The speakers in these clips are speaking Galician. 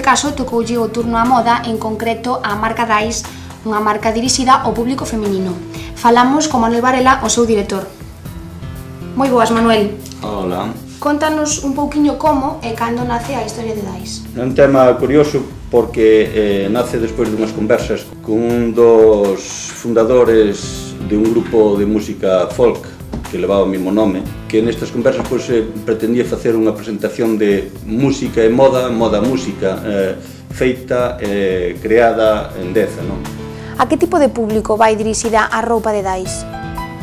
caso tocoulle o turno á moda, en concreto á marca Dais, unha marca dirixida ao público feminino. Falamos con Manuel Varela, o seu director. Moi boas, Manuel. Hola. Contanos un pouquiño como e cando nace a historia de Dais. É un tema curioso porque nace despois dunhas conversas con un dos fundadores de un grupo de música folk que levaba o mesmo nome, que nestas conversas pretendía facer unha presentación de música e moda, música, feita e creada en Deza, non? A que tipo de público vai dirixida a roupa de Dais?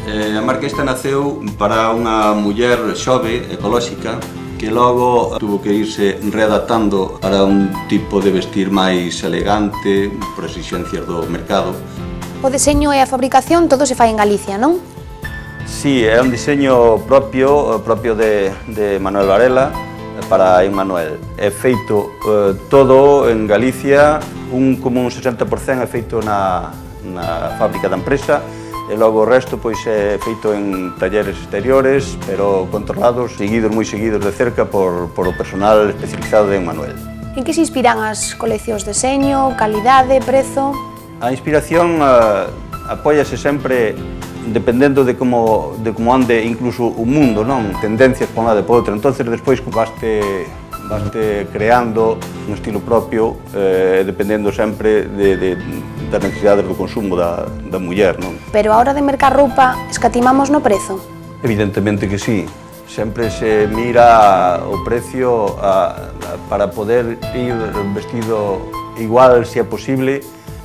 A marca esta naceu para unha muller xove, ecolóxica, que logo tuvo que irse readaptando para un tipo de vestir máis elegante por exigencias do mercado. O deseño e a fabricación todo se fai en Galicia, non? Sí, é un diseño propio de Manuel Varela para Emmanuel. É feito todo en Galicia, como un 60% é feito na fábrica da empresa, e logo o resto é feito en talleres exteriores, pero controlados, moi seguidos de cerca por o personal especializado de Emmanuel. En que se inspiran as coleccións de deseño, calidade, prezo? A inspiración apóiase sempre dependendo de como ande incluso o mundo, non? Tendencias por unha de por outra. Entonces, despois vaste creando un estilo propio, dependendo sempre das necesidades do consumo da muller, non? Pero a hora de mercar roupa, escatimamos no prezo? Evidentemente que sí. Sempre se mira o precio para poder ir vestido igual, se é posible.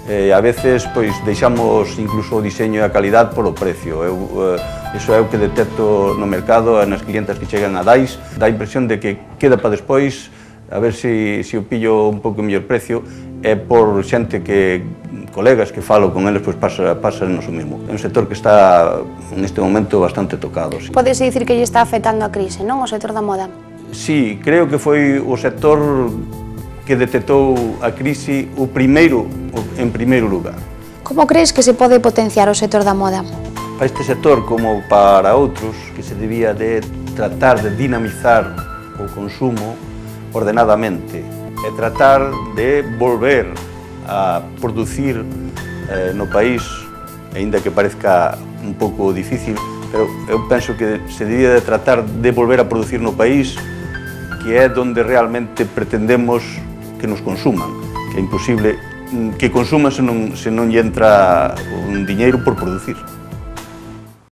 A veces deixamos incluso o diseño e a calidad polo precio. Iso é o que detecto no mercado, nas clientas que chegan a Dais. Dá a impresión de que queda para despois, a ver se o pillo un pouco mellor precio, é por xente colegas que falo con eles, pásanos o mesmo. É un sector que está neste momento bastante tocado. Podese dicir que lle está afectando a crise, non? O sector da moda. Sí, creo que foi o sector que detectou a crise en primeiro lugar. Como crees que se pode potenciar o sector da moda? Para este sector, como para outros, que se debía de tratar de dinamizar o consumo ordenadamente e tratar de volver a producir no país, aínda que parezca un pouco difícil, pero eu penso que se debía de tratar de volver a producir no país, que é onde realmente pretendemos que nos consuman, que é imposible que consuman se non lle entra un diñeiro por producir.